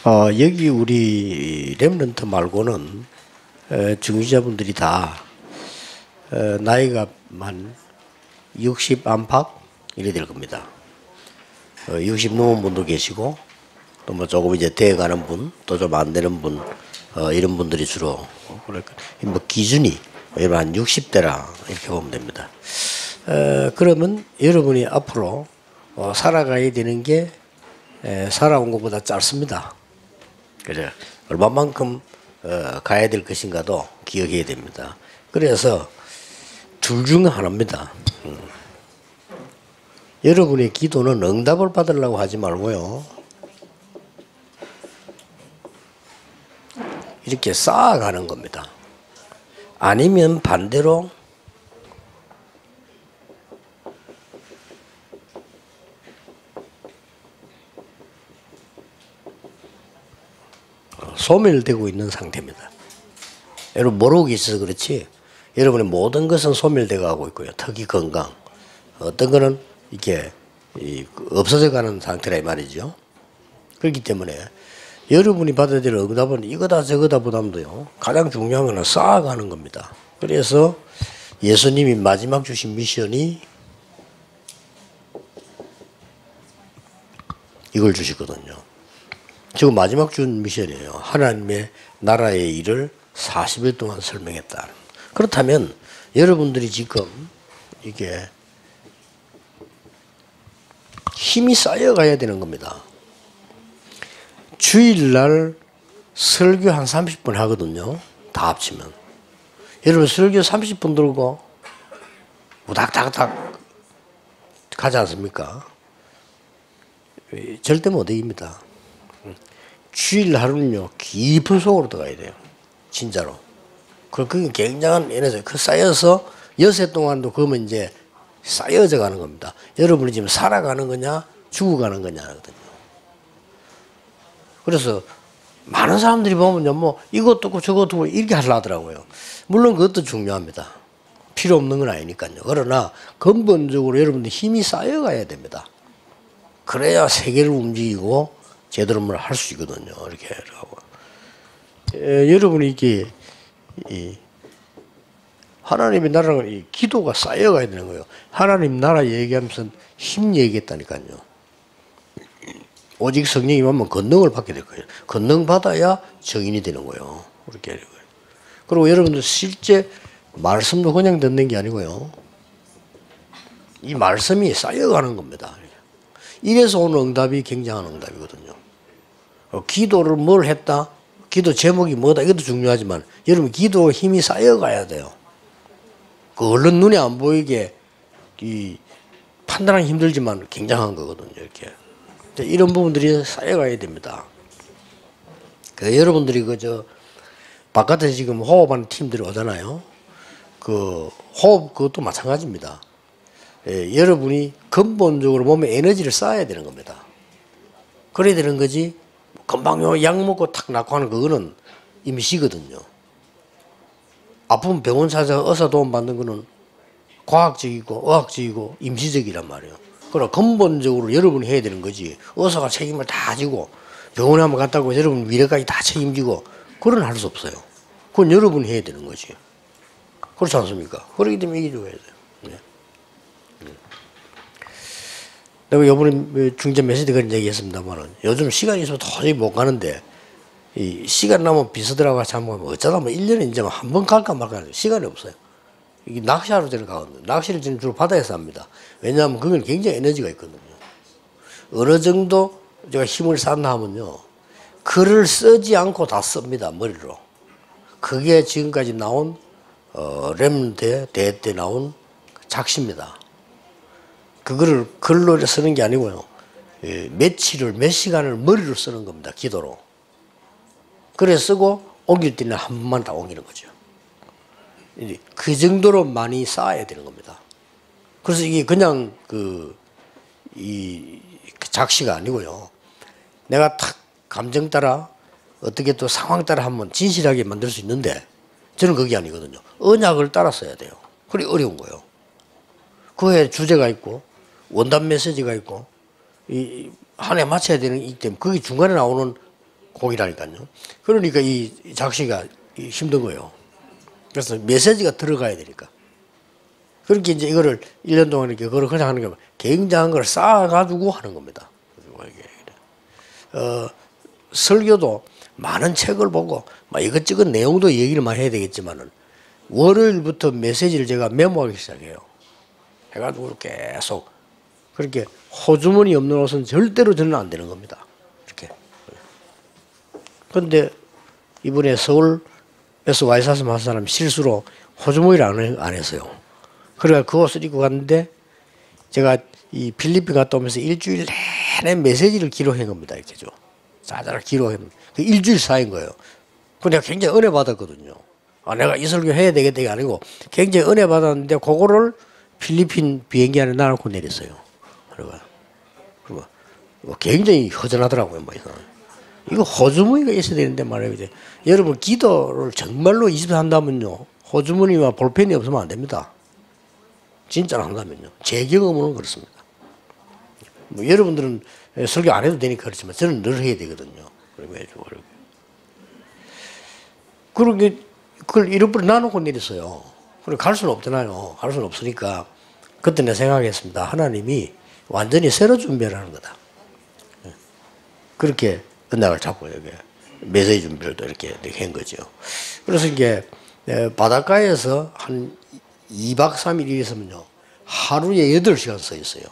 여기 우리 렘넌트 말고는 중위자분들이 다 나이가 한 60 안팎 이래 될 겁니다. 60 넘은 분도 계시고 또 뭐 조금 이제 돼 가는 분, 또 좀 안 되는 분, 이런 분들이 주로 그러니까 뭐 기준이 여러분 한 60대라 이렇게 보면 됩니다. 그러면 여러분이 앞으로 살아가야 되는 게 살아온 것보다 짧습니다. 그래 얼마만큼 가야 될 것인가도 기억해야 됩니다. 그래서 둘 중 하나입니다. 여러분의 기도는 응답을 받으려고 하지 말고요, 이렇게 쌓아가는 겁니다. 아니면 반대로 소멸되고 있는 상태입니다. 여러분 모르고 계셔서 그렇지 여러분의 모든 것은 소멸되어 가고 있고요. 특히 건강, 어떤 거는 이렇게 없어져 가는 상태라 이 말이죠. 그렇기 때문에 여러분이 받아야 될 응답은 이거다 저거다 보다도요, 가장 중요한 거는 쌓아가는 겁니다. 그래서 예수님이 마지막 주신 미션이 이걸 주시거든요. 지금 마지막 준 미션이에요. 하나님의 나라의 일을 40일 동안 설명했다. 그렇다면 여러분들이 지금 이게 힘이 쌓여가야 되는 겁니다. 주일날 설교 한 30분 하거든요. 다 합치면. 여러분 설교 30분 들고 우닥닥닥 가지 않습니까? 절대 못 이깁니다. 주일 하루는요 깊은 속으로 들어가야 돼요. 진짜로. 그게 굉장한 에너지. 그 쌓여서 여세 동안도 그러면 이제 쌓여져 가는 겁니다. 여러분이 지금 살아가는 거냐 죽어가는 거냐거든요. 그래서 많은 사람들이 보면요, 뭐 이것도 없고 저것도 없고 이렇게 하려 하더라고요. 물론 그것도 중요합니다. 필요 없는 건 아니니까요. 그러나 근본적으로 여러분들 힘이 쌓여가야 됩니다. 그래야 세계를 움직이고 제대로 뭘 할 수 있거든요. 이렇게 하고. 여러분이 이게 하나님의 나라는 이 기도가 쌓여가야 되는 거예요. 하나님 나라 얘기하면서 힘 얘기했다니까요. 오직 성령이 임하면 권능을 받게 될 거예요. 권능 받아야 정인이 되는 거예요. 그렇게 하는 거예요. 그리고 여러분들 실제 말씀도 그냥 듣는 게 아니고요, 이 말씀이 쌓여가는 겁니다. 이래서 오늘 응답이 굉장한 응답이거든요. 기도를 뭘 했다? 기도 제목이 뭐다? 이것도 중요하지만 여러분 기도 힘이 쌓여가야 돼요. 그 얼른 눈에 안 보이게 판단하기 힘들지만 굉장한 거거든요. 이렇게 이런 부분들이 쌓여가야 됩니다. 여러분들이 바깥에 지금 호흡하는 팀들이 오잖아요. 그 호흡 그것도 마찬가지입니다. 여러분이 근본적으로 몸에 에너지를 쌓아야 되는 겁니다. 그래야 되는 거지. 금방 약 먹고 탁 낫고 하는 그거는 임시거든요. 아프면 병원 찾아 의사 도움 받는 거는 과학적이고 의학적이고 임시적이란 말이에요. 그러나 근본적으로 여러분이 해야 되는 거지. 의사가 책임을 다 지고 병원에 한번 갔다고 여러분 미래까지 다 책임지고 그건 할 수 없어요. 그건 여러분이 해야 되는 거지. 그렇지 않습니까? 그렇기 때문에 이겨줘야 돼요. 네. 내가 이번에 중재 메시지 그런 얘기 했습니다만 요즘 시간이 있어서 도저히 못 가는데 이 시간 나면 비서들하고 같이 한번 가면 어쩌다 뭐 1년에 이제 한 번 갈까 말까 하는데 시간이 없어요. 이게 낚시하러 저는 가거든요. 낚시를 저는 주로 바다에서 합니다. 왜냐하면 그건 굉장히 에너지가 있거든요. 어느 정도 제가 힘을 쌓나 하면요, 글을 쓰지 않고 다 씁니다. 머리로. 그게 지금까지 나온 렘넌트 대회 때 나온 작시입니다. 그거를 글로 쓰는 게 아니고요, 며칠을 몇 시간을 머리로 쓰는 겁니다. 기도로. 그래 쓰고 옮길 때는 한 번만 다 옮기는 거죠. 그 정도로 많이 쌓아야 되는 겁니다. 그래서 이게 그냥 이 작시가 아니고요, 내가 탁 감정 따라 어떻게 또 상황 따라 하면 진실하게 만들 수 있는데 저는 그게 아니거든요. 언약을 따라 써야 돼요. 그게 어려운 거예요. 그에 주제가 있고 원단 메시지가 있고 한 해 맞춰야 되는 이 때문에 그게 중간에 나오는 곡이라니까요. 그러니까 이 작시가 힘든 거예요. 그래서 메시지가 들어가야 되니까. 그렇게 이제 이거를 1년 동안 이렇게 그걸 그냥 하는 게 굉장한 걸 쌓아가지고 하는 겁니다. 설교도 많은 책을 보고 막 이것저것 내용도 얘기를 많이 해야 되겠지만은 월요일부터 메시지를 제가 메모하기 시작해요. 해가지고 계속 그렇게 호주머니 없는 옷은 절대로 저는 안 되는 겁니다. 이렇게. 그런데 이번에 서울에서 와이사스 마스 사람 실수로 호주머니를 안 했어요. 그래가 그 옷을 입고 갔는데 제가 이 필리핀 갔다 오면서 일주일 내내 메시지를 기록한 겁니다. 이렇게 죠. 자자라 기록한 그 일주일 쌓인 거예요. 그 내가 굉장히 은혜 받았거든요. 아, 내가 이 설교 해야 되겠다 이게 아니고 굉장히 은혜 받았는데 그거를 필리핀 비행기 안에 놔놓고 내렸어요. 그리고 굉장히 허전하더라고요. 뭐 이거 호주머니가 있어야 되는데 말이에요. 여러분 기도를 정말로 20분 한다면요. 호주머니와 볼펜이 없으면 안 됩니다. 진짜로 한다면요. 제 경험으로는 그렇습니다. 뭐 여러분들은 설교 안 해도 되니까 그렇지만 저는 늘 해야 되거든요. 그러게 그걸 잃어버려 놔놓고 내렸어요. 그래 갈 수는 없잖아요. 갈 수는 없으니까 그때 내가 생각했습니다. 하나님이 완전히 새로 준비를 하는 거다. 그렇게 은락을 잡고 여기 메시지 준비를 또 이렇게 한 거죠. 그래서 이게 바닷가에서 한 2박 3일 있으면요. 하루에 8시간 서 있어요.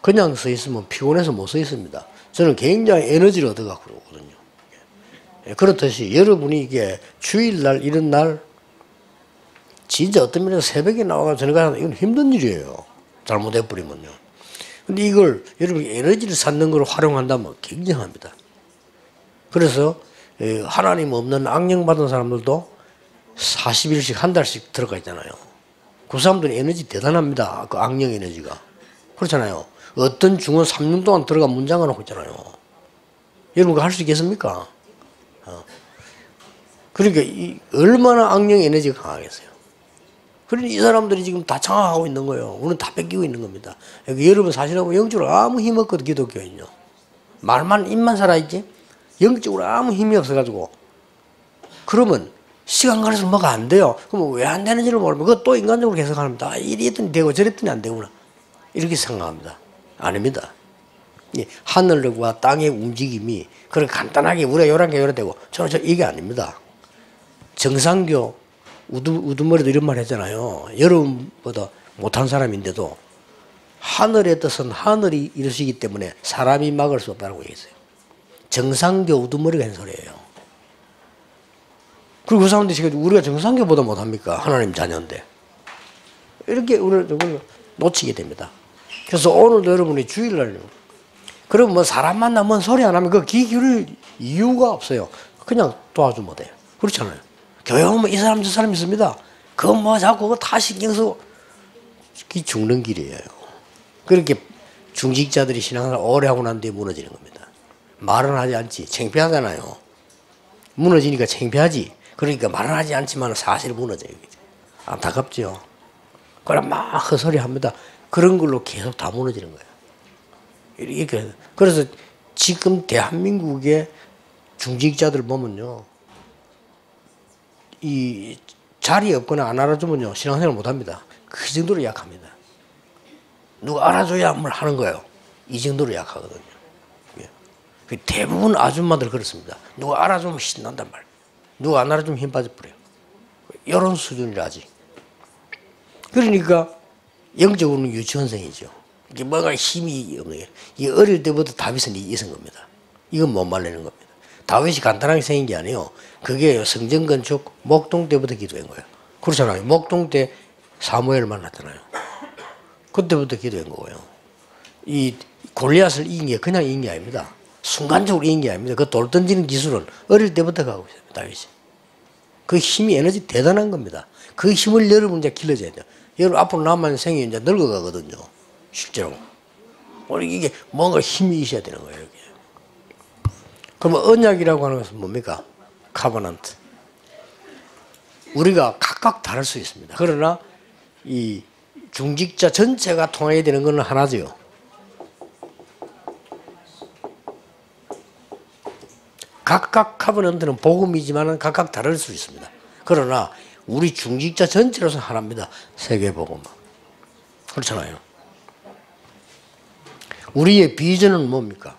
그냥 서 있으면 피곤해서 못 서 있습니다. 저는 굉장히 에너지를 얻어갖고 오거든요. 그렇듯이 여러분이 이게 주일날 이런 날 진짜 어떤 면에서 새벽에 나와서 저녁에 하는 이건 힘든 일이에요. 잘못해버리면요. 근데 이걸 여러분이 에너지를 쌓는 걸 활용한다면 굉장합니다. 그래서 하나님 없는 악령 받은 사람들도 40일씩 한 달씩 들어가 있잖아요. 그 사람들은 에너지 대단합니다. 그 악령 에너지가. 그렇잖아요. 어떤 중은 3년 동안 들어가 문장을 놓고 있잖아요. 여러분가 할 수 있겠습니까? 그러니까 얼마나 악령 에너지가 강하겠어요. 그러니 이 사람들이 지금 다 장악하고 있는 거예요. 우리는 다 뺏기고 있는 겁니다. 여러분 사실은 영적으로 아무 힘 없거든, 기독교인요. 말만, 입만 살아있지? 영적으로 아무 힘이 없어가지고. 그러면 시간 가려서 뭐가 안 돼요. 그럼 왜 안 되는지를 모르면 그것도 인간적으로 해석합니다. 이랬더니 되고 저랬더니 안 되구나. 이렇게 생각합니다. 아닙니다. 하늘과 땅의 움직임이 그렇게 간단하게 우리가 요런 게 요래 되고 저는 이게 아닙니다. 정상교 우두머리도 이런 말 했잖아요. 여러분보다 못한 사람인데도 하늘의 뜻은 하늘이 이루시기 때문에 사람이 막을 수 없다고 얘기했어요. 정상교 우두머리가 한 소리예요. 그리고 그 사람들이 지금 우리가 정상교보다 못합니까? 하나님 자녀인데. 이렇게 우리를 놓치게 됩니다. 그래서 오늘도 여러분이 주일날 그럼 뭐 사람 만나면 소리 안 하면 그 귀 기울일 이유가 없어요. 그냥 도와주면 돼요. 그렇잖아요. 교회 오면 이 사람 저 사람 있습니다. 그거 뭐 자꾸 그거 다 신경 쓰고 그게 죽는 길이에요. 그렇게 중직자들이 신앙생활 오래 하고 난 뒤에 무너지는 겁니다. 말은 하지 않지. 창피하잖아요. 무너지니까 창피하지. 그러니까 말은 하지 않지만 사실 무너져요. 안타깝죠. 그럼 막 헛소리 합니다. 그런 걸로 계속 다 무너지는 거예요. 이렇게. 그래서 지금 대한민국의 중직자들 보면요. 이 자리 없거나 안 알아주면요. 신앙생활 못 합니다. 그 정도로 약합니다. 누가 알아줘야 뭘 하는 거예요. 이 정도로 약하거든요. 대부분 아줌마들 그렇습니다. 누가 알아주면 신난단 말이에요. 누가 안 알아주면 힘 빠져버려요. 이런 수준이라 아직. 그러니까 영적으로는 유치원생이죠. 이게 뭔가 힘이 없는 게. 이게 어릴 때부터 다윗은 있은 겁니다. 이건 못 말리는 겁니다. 다윗이 간단하게 생긴 게 아니에요. 그게 성전 건축 목동 때부터 기도한 거예요. 그렇잖아요. 목동 때 사무엘을 만났잖아요. 그때부터 기도한 거고요. 이 골리앗을 이긴 게 그냥 이긴 게 아닙니다. 순간적으로 이긴 게 아닙니다. 그 돌 던지는 기술은 어릴 때부터 가고 있어요. 다윗이. 그 힘이 에너지 대단한 겁니다. 그 힘을 여러분 이제 길러줘야 돼요. 여러분 앞으로 남은 생이 이제 늙어가거든요. 실제로. 이게 뭔가 힘이 있어야 되는 거예요. 이게. 그러면 언약이라고 하는 것은 뭡니까? 카버넌트. 우리가 각각 다를 수 있습니다. 그러나 이 중직자 전체가 통해야 되는 건 하나죠. 각각 카버넌트는 복음이지만 각각 다를 수 있습니다. 그러나 우리 중직자 전체로서 하나입니다. 세계복음. 그렇잖아요. 우리의 비전은 뭡니까?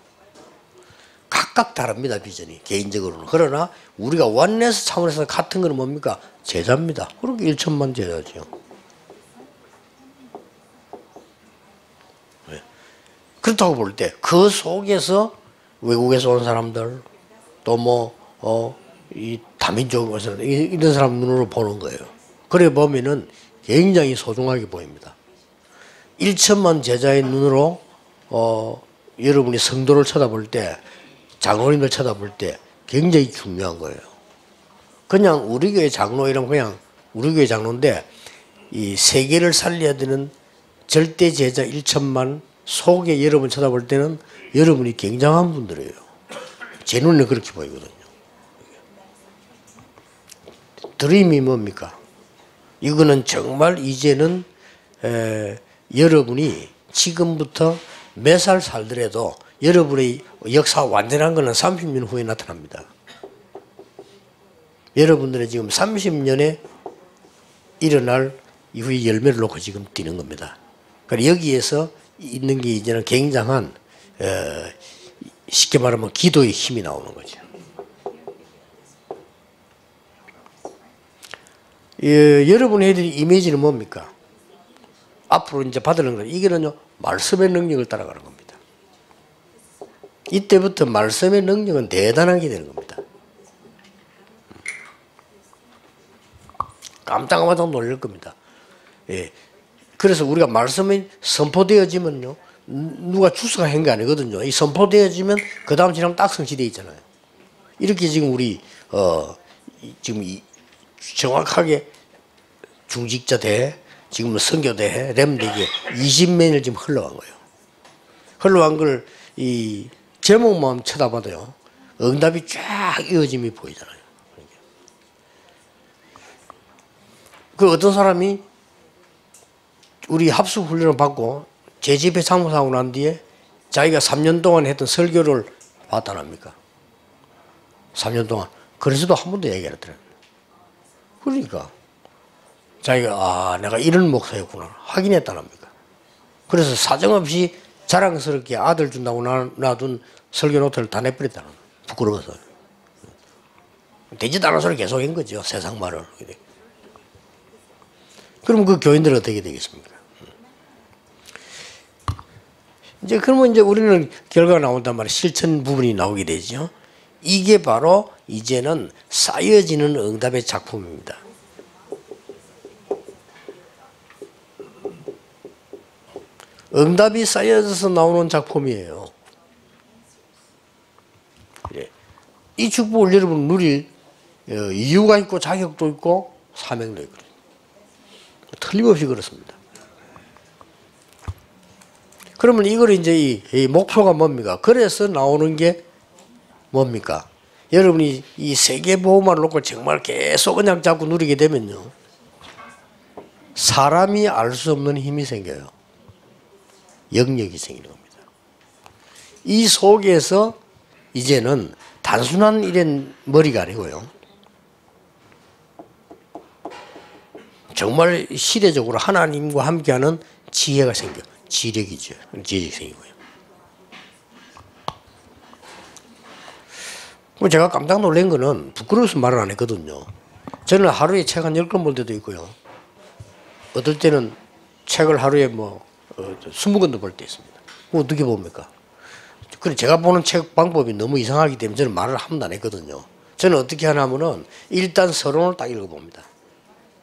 각각 다릅니다. 비전이 개인적으로는. 그러나 우리가 원네스 차원에서 같은 것은 뭡니까? 제자입니다. 그러니까 1천만 제자죠. 네. 그렇다고 볼 때 그 속에서 외국에서 온 사람들 또 이 다민족에서 이런 사람 눈으로 보는 거예요. 그래 보면은 굉장히 소중하게 보입니다. 1천만 제자의 눈으로 여러분이 성도를 쳐다볼 때, 장로님을 쳐다볼 때 굉장히 중요한 거예요. 그냥 우리 교회 장로 이러면 그냥 우리 교회 장로인데 이 세계를 살려야 되는 절대 제자 1천만 속에 여러분 쳐다볼 때는 여러분이 굉장한 분들이에요. 제 눈에 그렇게 보이거든요. 드림이 뭡니까? 이거는 정말 이제는 여러분이 지금부터 몇 살 살더라도 여러분의 역사 완전한 것은 30년 후에 나타납니다. 여러분들은 지금 30년에 일어날 이후에 열매를 놓고 지금 뛰는 겁니다. 그러니까 여기에서 있는 게 이제는 굉장한 쉽게 말하면 기도의 힘이 나오는 거죠. 여러분의 애들이 이미지는 뭡니까? 앞으로 이제 받는 거 이게는요 말씀의 능력을 따라가는 겁니다. 이때부터 말씀의 능력은 대단하게 되는 겁니다. 깜짝깜짝 놀랄 겁니다. 예. 그래서 우리가 말씀이 선포되어지면요 누가 주스가 한 게 아니거든요. 이 선포되어지면 그 다음 지나면 딱 성취되어 있잖아요. 이렇게 지금 우리 지금 정확하게 중직자 대회, 지금 선교 대회, 렘대회 20년을 지금 흘러간 거예요. 흘러간 걸 이 제목만 쳐다봐도요 응답이 쫙 이어짐이 보이잖아요. 그 어떤 사람이 우리 합숙 훈련을 받고 제 집에 참석하고 난 뒤에 자기가 3년 동안 했던 설교를 봤다랍니까? 3년 동안. 그래서도 한 번도 얘기 안 했더라고요. 그러니까 자기가 내가 이런 목사였구나 확인했다랍니까? 그래서 사정없이 자랑스럽게 아들 준다고 놔둔 설교 노트를 다 내버렸다는 거예요. 부끄러워서. 되지도 않은 소리 계속 한 거죠. 세상 말을. 그럼 그 교인들은 어떻게 되겠습니까? 이제 그러면 이제 우리는 결과가 나온단 말이에요. 실천 부분이 나오게 되죠. 이게 바로 이제는 쌓여지는 응답의 작품입니다. 응답이 쌓여져서 나오는 작품이에요. 이 축복을 여러분 누릴 이유가 있고 자격도 있고 사명도 있거든요. 틀림없이 그렇습니다. 그러면 이걸 이제 이 목표가 뭡니까? 그래서 나오는 게 뭡니까? 여러분이 이 세계보험만 놓고 정말 계속 그냥 잡고 누리게 되면요. 사람이 알 수 없는 힘이 생겨요. 영역이 생기는 겁니다. 이 속에서 이제는 단순한 이런 머리가 아니고요. 정말 시대적으로 하나님과 함께하는 지혜가 생겨요. 지력이죠. 지력이 생기고요. 제가 깜짝 놀란 거는 부끄러워서 말을 안 했거든요. 저는 하루에 책 한 10권 볼 때도 있고요. 어떨 때는 책을 하루에 20권도 볼 때 있습니다. 어떻게 봅니까? 그래 제가 보는 책 방법이 너무 이상하기 때문에 저는 말을 한 번도 안 했거든요. 저는 어떻게 하냐면은 일단 서론을 딱 읽어봅니다.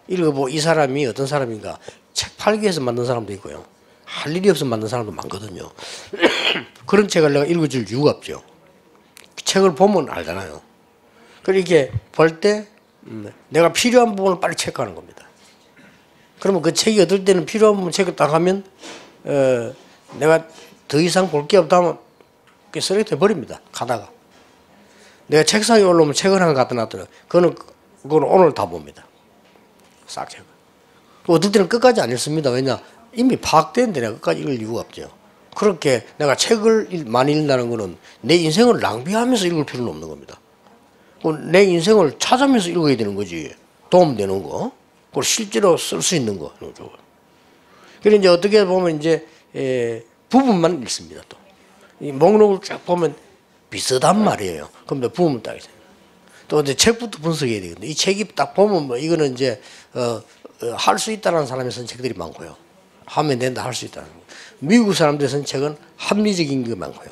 읽어보고 이 사람이 어떤 사람인가 책 팔기 위해서 만든 사람도 있고요. 할 일이 없어서 만든 사람도 많거든요. 그런 책을 내가 읽어줄 이유가 없죠. 책을 보면 알잖아요. 그렇게 볼 때 내가 필요한 부분을 빨리 체크하는 겁니다. 그러면 그 책이 어떨 때는 필요한 부분 체크 딱 하면 내가 더 이상 볼 게 없다 하면 쓰레기 버립니다. 가다가. 내가 책상에 올라오면 책을 하나 갖다 놨더라고요. 그거는 오늘 다 봅니다. 싹 체크. 어떨 때는 끝까지 안 읽습니다. 왜냐? 이미 파악되는데 내가 끝까지 읽을 이유가 없죠. 그렇게 내가 책을 많이 읽는다는 거는 내 인생을 낭비하면서 읽을 필요는 없는 겁니다. 내 인생을 찾아면서 읽어야 되는 거지. 도움되는 거. 그걸 실제로 쓸 수 있는 거. 그래서 이제 어떻게 보면 이제 부분만 읽습니다. 또. 이 목록을 쭉 보면 비슷한 말이에요. 그럼 부분 딱 있어요. 또 이제 책부터 분석해야 되거든요. 이 책이 딱 보면 뭐 이거는 이제 할 수 있다는 사람이 쓴 책들이 많고요. 하면 된다 할 수 있다는 거. 미국 사람들이 쓴 책은 합리적인 게 많고요.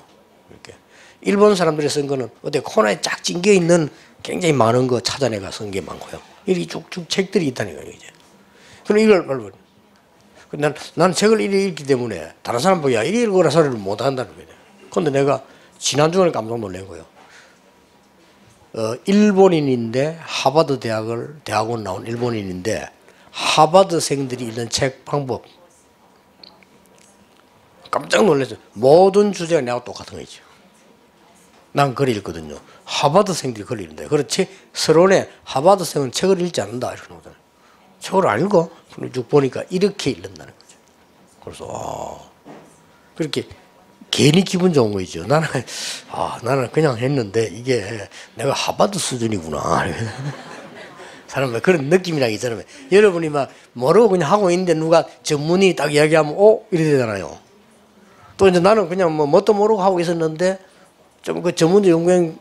이렇게 일본 사람들이 쓴 거는 어디 코너에 쫙 찡겨 있는 굉장히 많은 거 찾아내가 쓴 게 많고요. 이렇게 쭉쭉 책들이 있다는 거예요. 이제. 그럼 이걸 말로 나는 책을 이리 읽기 때문에 다른 사람 보야 이리 읽어라 소리를 못 한다는 거예요. 그런데 내가 지난주에 깜짝 놀란 거예요. 일본인인데 하버드 대학원 나온 일본인인데 하버드생들이 읽는 책 방법 깜짝 놀랐어요. 모든 주제가 내가 똑같은 거죠. 난 글을 읽거든요. 하버드생들이 글을 읽는데 그렇지 서론에 하버드생은 책을 읽지 않는다 이렇게 나오잖아요. 책을 안 읽어? 쭉 보니까 이렇게 읽는다는 거죠. 그래서 그렇게 괜히 기분 좋은 거죠. 나는 그냥 했는데 이게 내가 하버드 수준이구나. 사람 그런 느낌이라 있잖아요. 여러분이 막 모르고 그냥 하고 있는데 누가 전문의 딱 이야기하면 이래 되잖아요. 또 이제 나는 그냥 뭣도 모르고 하고 있었는데 좀 그 전문의 연구원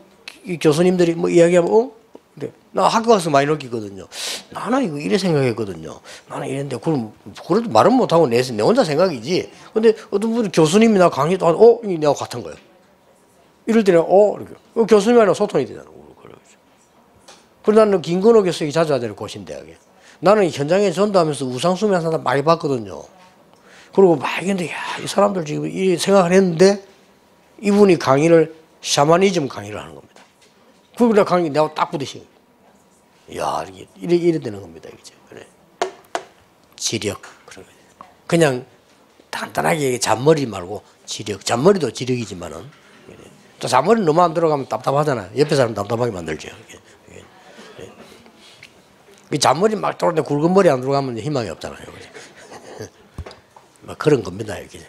교수님들이 뭐 이야기하면 그래. 나 학교 가서 많이 느끼거든요. 나는 이거 이래 생각했거든요. 나는 이랬는데 그래도 말은 못하고 내 혼자 생각이지. 근데 어떤 분 교수님이 나 강의도 하고 이게 내가 같은 거예요. 이럴 때는 이렇게 교수님이랑 소통이 되잖아. 그래서 나는 김건호 교수에게 자주 하잖아요. 고신대학에. 나는 현장에 전도하면서 우상숭배 하는 사람 많이 봤거든요. 그리고 막 했는데 이 사람들 지금 이 생각을 했는데 이분이 샤머니즘 강의를 하는 겁니다. 그걸 강의 내가 딱 부딪힌 거예요. 야, 이래 되는 겁니다. 이제. 그래. 지력. 그냥 간단하게 잔머리 말고 지력. 잔머리도 지력이지만은. 또 잔머리 너무 안 들어가면 답답하잖아요. 옆에 사람 답답하게 만들죠. 이 잔머리 막 들어오는데 굵은 머리 안 들어가면 희망이 없잖아요. 막 그런 겁니다. 이렇게.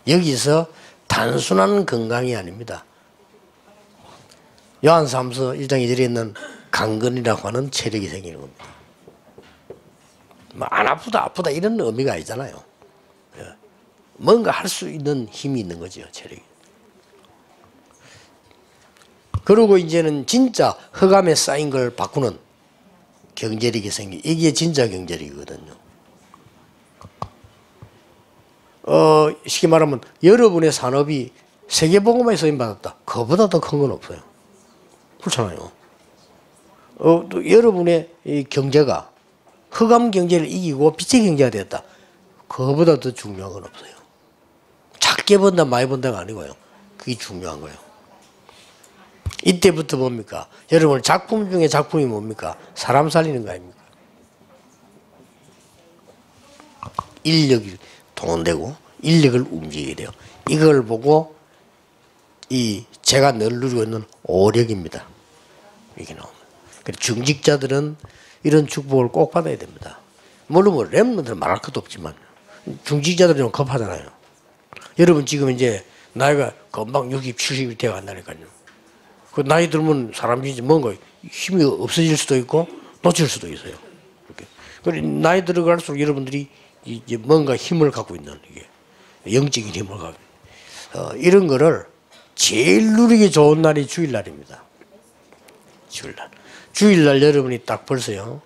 여기서 단순한 건강이 아닙니다. 요한삼서 1장 2절에 있는 강건이라고 하는 체력이 생기는 겁니다. 안 아프다 이런 의미가 아니잖아요. 뭔가 할 수 있는 힘이 있는 거죠. 체력이. 그리고 이제는 진짜 흑암에 쌓인 걸 바꾸는 경제력이 이게 진짜 경제력이거든요. 쉽게 말하면 여러분의 산업이 세계보고마에 쓰임받았다. 그거보다 더 큰 건 없어요. 그렇잖아요. 또 여러분의 이 경제가 흑암 경제를 이기고 빛의 경제가 되었다. 그거보다 더 중요한 건 없어요. 작게 번다 많이 번다가 아니고요. 그게 중요한 거예요. 이때부터 뭡니까? 여러분 작품 중에 작품이 뭡니까? 사람 살리는 거 아닙니까? 인력이 동원되고 인력을 움직여야 돼요. 이걸 보고 제가 늘 누리고 있는 오력입니다. 이게 나옵니다. 중직자들은 이런 축복을 꼭 받아야 됩니다. 물론 랩런들은 말할 것도 없지만 중직자들은 좀 급하잖아요. 여러분 지금 이제 나이가 금방 60, 70이 되어 간다니까요. 그 나이 들면 사람이 뭔가 힘이 없어질 수도 있고 놓칠 수도 있어요. 이렇게. 나이 들어갈수록 여러분들이 이제 뭔가 힘을 갖고 있는 이게 영적인 힘을 갖고 이런 거를 제일 누리기 좋은 날이 주일날입니다. 주일날 여러분이 딱 벌써요.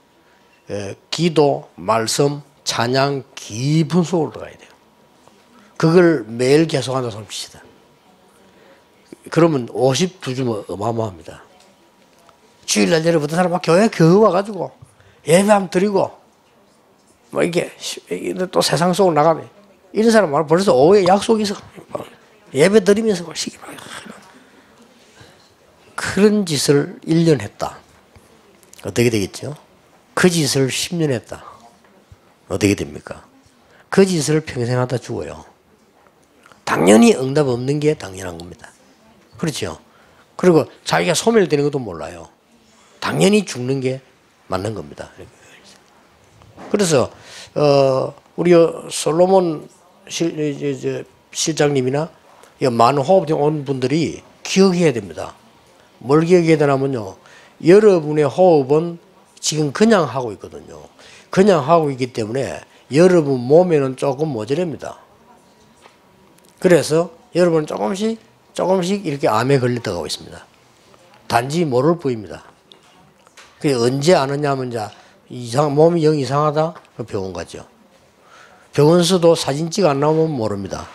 기도, 말씀, 찬양 깊은 속으로 들어가야 돼요. 그걸 매일 계속한다 손칩시다. 그러면 52주면 어마어마합니다. 주일날 여러분 사람 막 교회 겨우 와가지고 예배 한번 드리고 뭐 이게 또 세상 속으로 나가면 이런 사람은 벌써 오후에 약속이 있어 예배 드리면서 시기 막 그런 짓을 1년 했다. 어떻게 되겠죠? 그 짓을 10년 했다. 어떻게 됩니까? 그 짓을 평생 하다 죽어요. 당연히 응답 없는 게 당연한 겁니다. 그렇죠? 그리고 자기가 소멸되는 것도 몰라요. 당연히 죽는 게 맞는 겁니다. 그래서 우리 솔로몬 실장님이나 많은 호흡 온 분들이 기억해야 됩니다. 뭘 기억해야 되냐면요. 여러분의 호흡은 지금 그냥 하고 있거든요. 그냥 하고 있기 때문에 여러분 몸에는 조금 모자랍니다. 그래서 여러분은 조금씩 이렇게 암에 걸렸다고 있습니다. 단지 모를 뿐입니다. 그게 언제 아느냐면 몸이 영 이상하다? 병원 가죠. 병원서도 사진 찍어 안 나오면 모릅니다.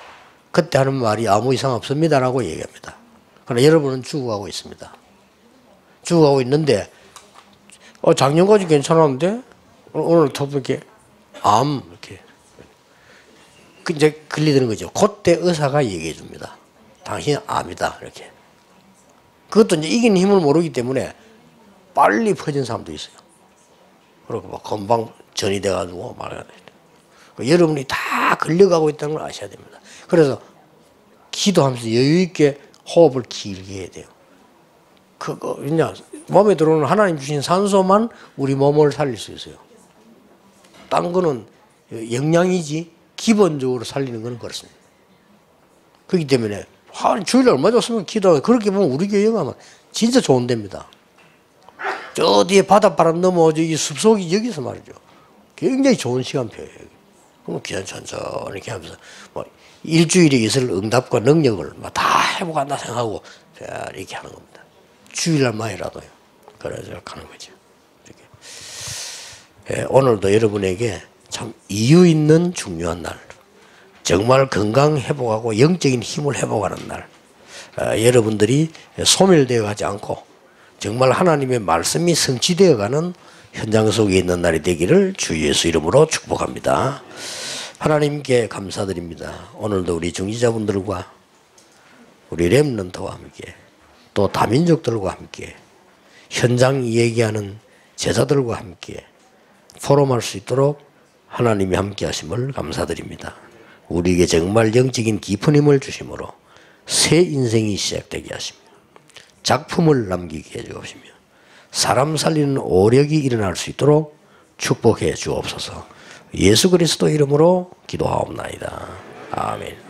그때 하는 말이 아무 이상 없습니다라고 얘기합니다. 그러나 여러분은 죽어가고 있습니다. 죽어가고 있는데 작년까지 괜찮았는데 오늘 또 이렇게 암 이렇게 이제 걸리는 거죠. 그때 의사가 얘기해 줍니다. 당신 암이다 이렇게. 그것도 이제 이기는 힘을 모르기 때문에 빨리 퍼진 사람도 있어요. 그리고 막 금방 전이 돼가지고 말하는 여러분이 다 걸려가고 있다는 걸 아셔야 됩니다. 그래서 기도하면서 여유 있게 호흡을 길게 해야 돼요. 그거 그냥 몸에 들어오는 하나님 주신 산소만 우리 몸을 살릴 수 있어요. 딴 거는 영양이지 기본적으로 살리는 건 그렇습니다. 그렇기 때문에 주일에 얼마 줬으면 기도하고 그렇게 보면 우리 교회 가면 진짜 좋은 데입니다. 저 뒤에 바닷바람 넘어 이 숲속이 여기서 말이죠. 굉장히 좋은 시간표예요. 그럼 그냥 천천히 이렇게 하면서 뭐 일주일에 있을 응답과 능력을 다 회복한다 생각하고 이렇게 하는 겁니다. 주일날만이라도요. 그래서 가는 거죠. 이렇게. 오늘도 여러분에게 참 이유 있는 중요한 날, 정말 건강 회복하고 영적인 힘을 회복하는 날, 여러분들이 소멸되어 가지 않고 정말 하나님의 말씀이 성취되어 가는 현장 속에 있는 날이 되기를 주 예수 이름으로 축복합니다. 하나님께 감사드립니다. 오늘도 우리 중지자분들과 우리 렘넌트와 함께 또 다민족들과 함께 현장 얘기하는 제자들과 함께 포럼할 수 있도록 하나님이 함께 하심을 감사드립니다. 우리에게 정말 영적인 깊은 힘을 주심으로 새 인생이 시작되게 하십니다. 작품을 남기게 해주옵시며 사람 살리는 오력이 일어날 수 있도록 축복해 주옵소서. 예수 그리스도 이름으로 기도하옵나이다. 아멘.